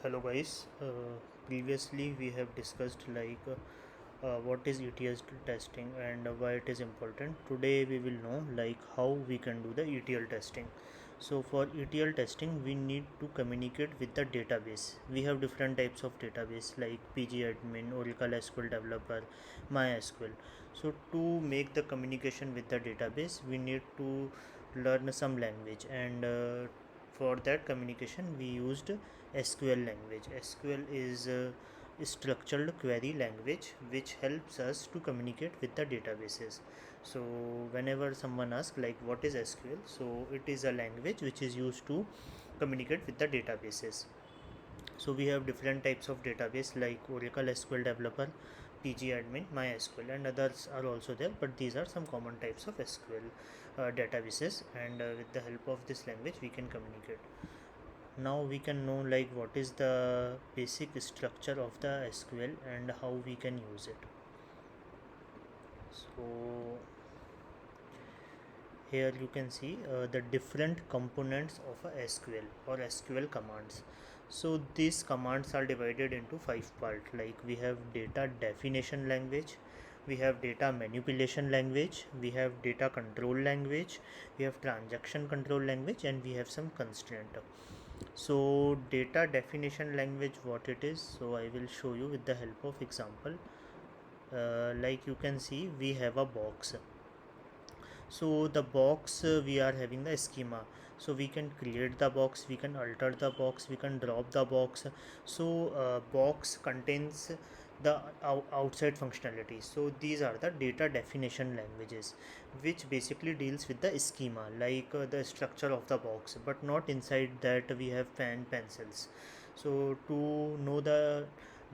Hello guys. Previously we have discussed what is ETL testing and why it is important. Today we will know how we can do the ETL testing. So for ETL testing we need to communicate with the database. We have different types of database like pgadmin, Oracle SQL Developer, MySQL. So to make the communication with the database we need to learn some language, and for that communication we used SQL language. SQL is a structured query language which helps us to communicate with the databases. So whenever someone asks what is SQL, so it is a language which is used to communicate with the databases. So we have different types of database like Oracle SQL Developer, pgadmin, MySQL, and others are also there, but these are some common types of SQL databases, and with the help of this language we can communicate. Now we can know what is the basic structure of the SQL and how we can use it. So here you can see the different components of a SQL or SQL commands. So these commands are divided into 5 parts. Like we have data definition language, we have data manipulation language, we have data control language, we have transaction control language, and we have some constraint. So data definition language, what it is, so I will show you with the help of example. Like you can see we have a box. So the box, we are having the schema, so we can create the box, we can alter the box, we can drop the box. So box contains the outside functionality. So these are the data definition languages which basically deals with the schema, the structure of the box, but not inside that we have pen pencils. So to know the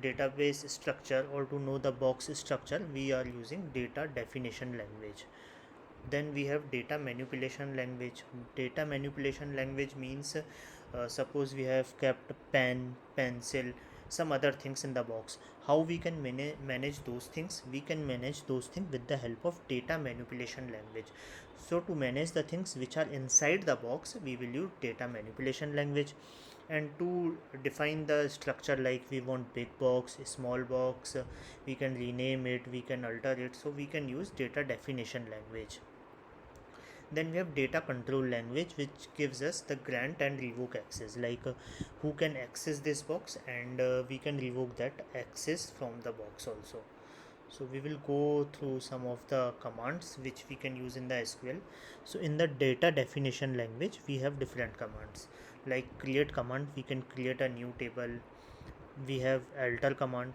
database structure or to know the box structure, we are using data definition language. Then we have data manipulation language. Data manipulation language means, suppose we have kept pen, pencil, some other things in the box. How we can manage those things? We can manage those things with the help of data manipulation language. So to manage the things which are inside the box, we will use data manipulation language. And to define the structure, like we want big box, small box, we can rename it, we can alter it, so we can use data definition language. Then we have data control language which gives us the grant and revoke access, who can access this box, and we can revoke that access from the box also. So we will go through some of the commands which we can use in the SQL. So in the data definition language we have different commands. Like create command, we can create a new table. We have alter command,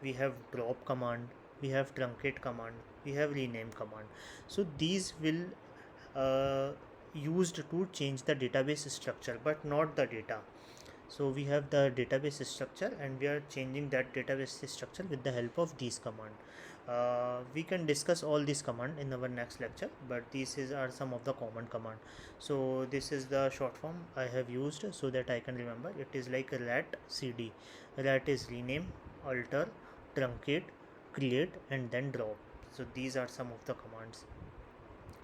we have drop command, we have truncate command, we have rename command. So these will uh, used to change the database structure but not the data. So we have the database structure and we are changing that database structure with the help of these command. We can discuss all these command in our next lecture, but are some of the common command. So this is the short form I have used so that I can remember. It is like a rat cd. Rat is rename, alter, truncate, create, and then drop. So these are some of the commands.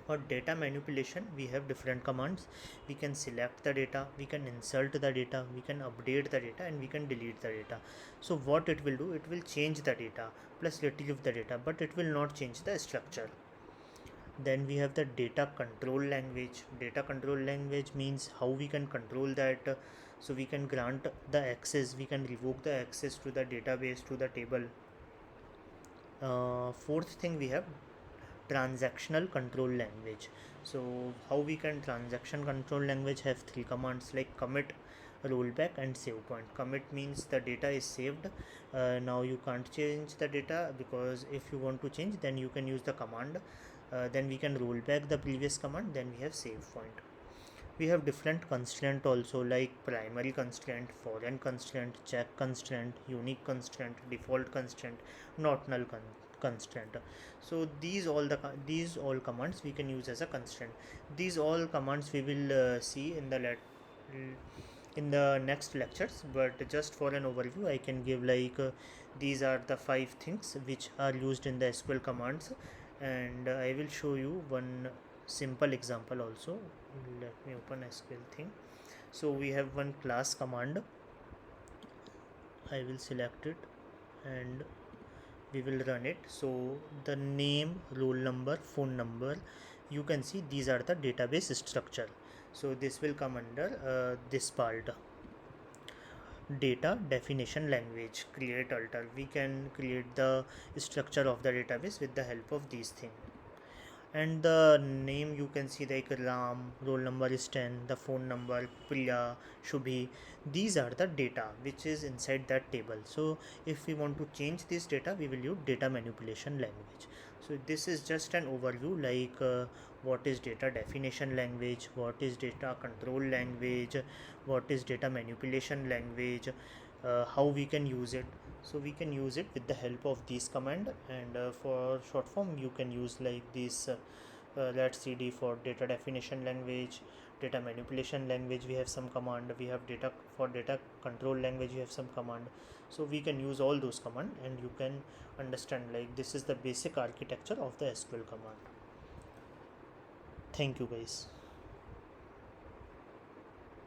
For data manipulation we have different commands. We can select the data, we can insert the data, we can update the data, and we can delete the data. So what it will do, it will change the data plus retrieve the data, but it will not change the structure. Then we have the data control language. Data control language means how we can control that. So we can grant the access, we can revoke the access to the database, to the table. Fourth thing, we have transactional control language. So how we can transaction control language have three commands like commit, rollback, and save point. Commit means the data is saved. Now you can't change the data, because if you want to change then you can use the command. Then we can roll back the previous command. Then we have save point. We have different constraint also, like primary constraint, foreign constraint, check constraint, unique constraint, default constraint, not null constraint. So these all commands we can use as a constraint. These all commands we will see in the next lectures, but just for an overview I can give these are the 5 things which are used in the SQL commands, and I will show you one simple example also. Let me open SQL thing. So we have one class command. I will select it and we will run it. So the name, roll number, phone number, you can see these are the database structure. So this will come under this part, data definition language, create alter. We can create the structure of the database with the help of these things. And the name you can see like Ram, roll number is 10, the phone number Priya, Shubhi. These are the data which is inside that table. So if we want to change this data, we will use data manipulation language. So this is just an overview, like what is data definition language, what is data control language, what is data manipulation language, how we can use it. So we can use it with the help of these command, and for short form you can use like this let cd for data definition language, data manipulation language we have some command, we have data for data control language we have some command. So we can use all those command and you can understand like this is the basic architecture of the SQL command. Thank you guys.